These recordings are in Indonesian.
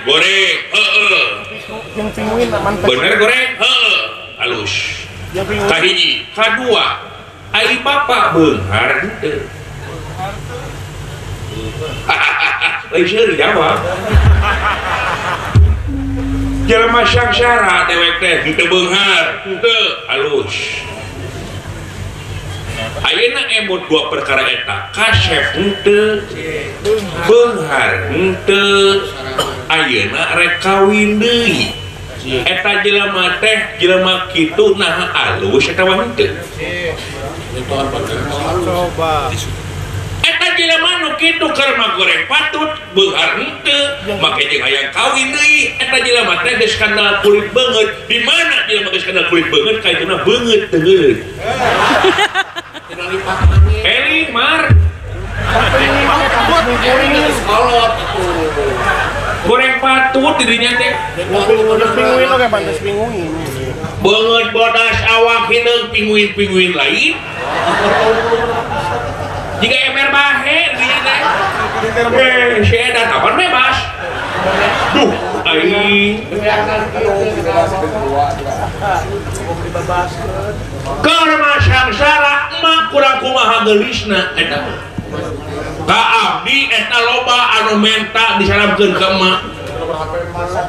goreng bener goreng halus kahiji kadua ai bapak beunghar henteu lain seueur jawab jelema sangsara dewek teh henteu beunghar henteu halus ayeuna emot dua perkara eta kasep henteu beunghar henteu ayeuna rek kawin deui eta jelema teh jelema kitu nah alus eta mah henteu eta jelema nu kitu keur magoreng patut beunghar henteu make jeung hayang kawin deui eta jelema teh geus skandal kulit beungeut di mana jelema geus skandal kulit beungeut kaituna beungeut teu Eli mar goreng patut dirinya teh beungeut bodas awak hideung pinguin lain jika emer bahe dirinya teh si edan kapan bebas duh aing karena sangsara emak kurang kumaha geulisna eta ka abdi eta loba anu menta disalamkeun ka emak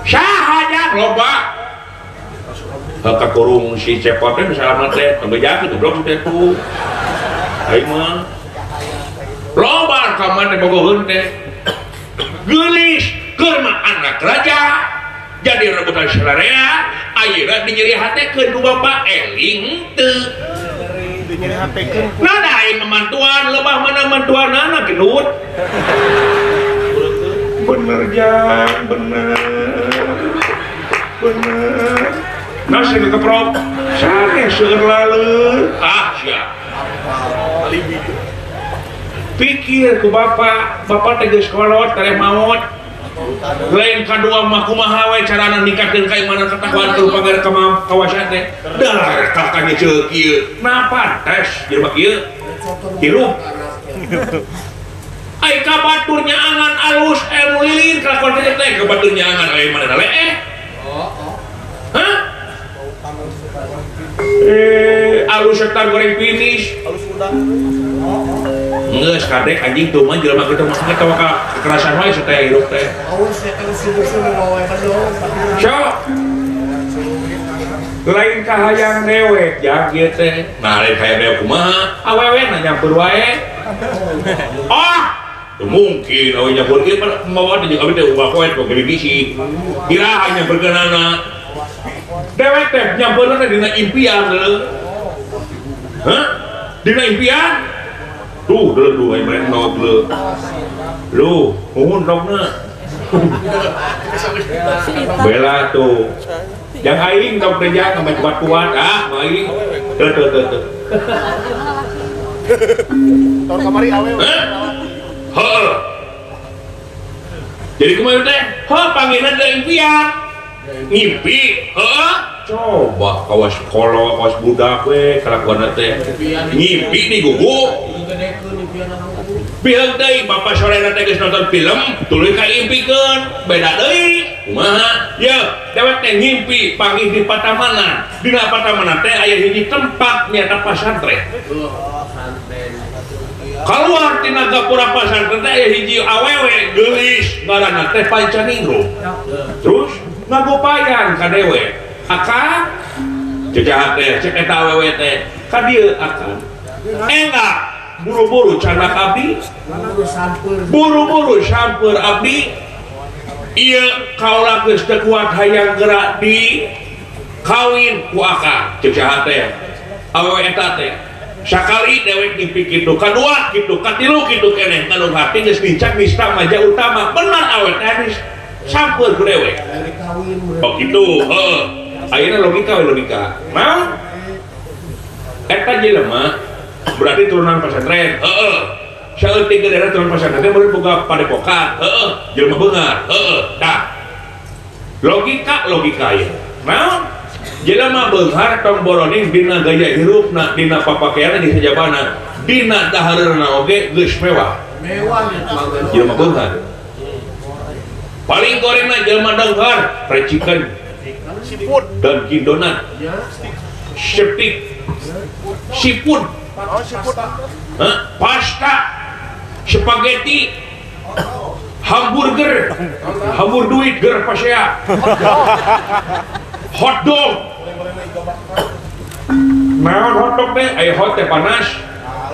sahaja loba ka kurung si cepot teh disalamet teh bejakeun goblok teh tuh aing mah loba ka mah teh bogoheun teh geulis keur mah anak raja jadi rebutan sararea ayeuna dinyeri hatekeun ku bapak eling teu dinyeri hatekeun nah da aing memantuan lebah mana mantuanana genut bener jang bener nah sing keprok sare seueur laleur sia alibi pikir ku bapak teh geus kolot tareh maot lain kadua mah kumaha we carana nikahkeun ka imana katakuan teu pagar kawasan teh dar kakanya ceuk kieu napa tes jelema kieu hirup ai ka baturnya angan alus ilmu lilin kalakuan teh ka baturnya angan aya mana leeh hah alus setar goreng finish alus udang geus kadek anjing tuh mah jelema kitu mah kita ka kekerasan wae sataya hirup teh alus eta sibuk-sibuk wae bandung sok lain kahayang dewek jag ieu teh nah lain kahayang dewek kumaha awewe na nyampeur wae teu mungkin awewe nyampeur kieu mawa teh jeung abi teh ubah poe kok gede bisi kira hanya berkenana dewek teh nyampeurna teh dina impian hah dina impian tuh aing meren nog lu muhun rokna bela tuh yang aing tong kerja sampai kuat-kuat aing teu tahun kamari awewe heuh jadi kumaha teh panggilan da impian ngimpi coba kawas sekolah kawas budak we kelakuan teh ngimpi di gugu bilang deui bapak sore teh geus nonton film tuluy ka impikeun beda deui kumaha ya dewek teh ngimpi panggih di Patamana dina Patamana teh aya hiji tempat nyata pasantren keluar tina gapura pasantren teh aya hiji awewe geulis ngaranna teh Pancaningro terus ngagopayan ka dewe akang cecahat teh cek eta awewe teh ka dieu akang enggak buru-buru canak abdi buru-buru sampeur abdi ieu kaula geus teu kuat hayang gerak di kawin ku akang cecahat teh awewe eta teh sakali dewek ngimpi kitu kadua kitu katilu kitu keneh kanu hati geus dincak nista maja utama bener awet teh sampeur ku dewek oh gitu ayeuna logika naon eta jelema berarti turunan pesantren saeutik daerah turunan pesantren meureun boga padepokan jelema beungar tah logika ieu naon jelema beunghar tong boroning dina gaya hirupna dina papakeana di sajabana dina dahareurna oge geus mewah jelema beunghar paling gorengna jelema dengkar fried chicken Dunkin Donat seafood pasta spaghetti hamburger duit ger pasea hotdog naon hotdog teh aya hot teh panas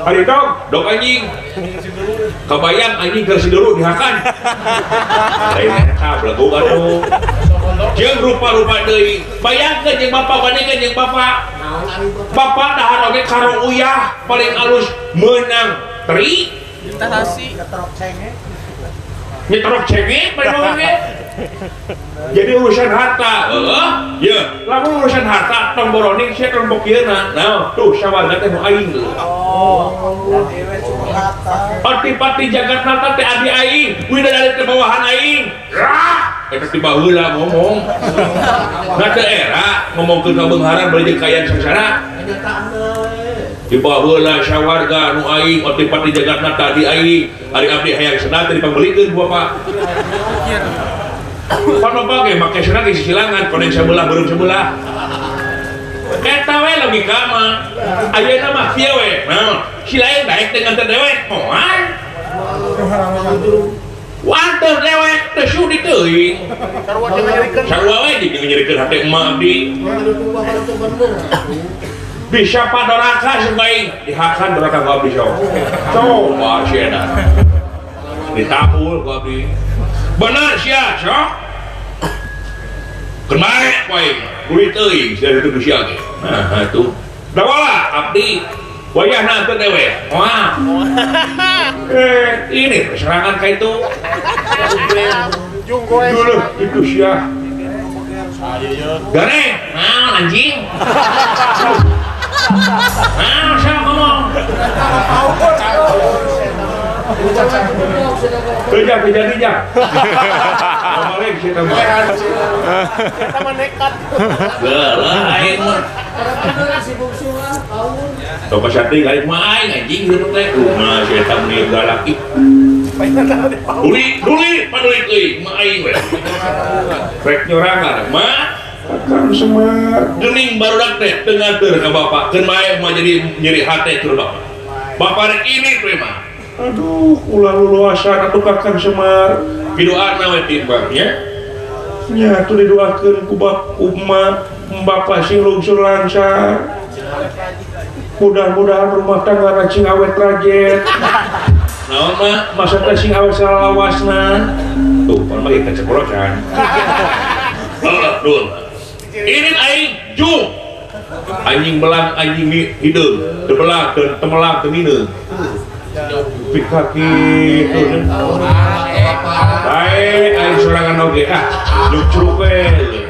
hari dog anjing kebayang anjing ger si dulu dihakan lain eta belagu atuh jeung rupa-rupa deui bayangkeun jeung bapak bandingkeun jeung bapak dahan oge karo uyah paling alus meunang teri nyetrok cengeng jadi urusan harta ya lamun urusan harta tong boroning sia tong bokieuna nah tuh sawarga teh nu aing pati jagatna teh adi aing widadari teh bawahan aing eta ti baheula ngomong na teu era ngomongkeun ka beungharan bari jeung kayaan sangsara di baheula sawarga nu aing pati jagatna tadi aing ari abdi hayang senat dipambelikeun ku bapak pan bapak ge make senat di silangan koneng sebelah beureum sebelah eta we logika mah ayeuna mah kieu we naon si lain daek dengan teu dewek moal wanteuh dewek teu sudi teuing sarua we nyerikeun hate emak abdi bisa padoraka sebaik dihakan doraka ku abdi coba si edan ditahul ku abdi benar sia sok kemarin poe duit teuing sia itu sia ge nah atuh dawala abdi wayahna teu dewe moal ini serangan ka itu dulu itu sia gareng naon anjing siapa ngomong kerja dijak kemarin kita nekat aing mah Toko Satri gaib mah aing anjing gitu teh nah si eta meni galaki duli paduli teuing mah aing we rek nyorangan mah Kang Semar geuning barudak teh teu ngatur ka bapak keun bae mah jadi nyeri hate keur bapak rek ini teh mah aduh ulah luasan atuh Kang Semar pidoana we timbangnya nya tuh didoakeun ku bapak sing lungsur lancar mudah-mudahan rumah tangga cing awet rajet naon mah masa teh sing awet salawasna tuh pan mah ieu kecekolosan dul ini aing jung anjing belang anjing hideung teu belang teu temelang teu mineung pikaki itu baik aing sorangan oge lucruk we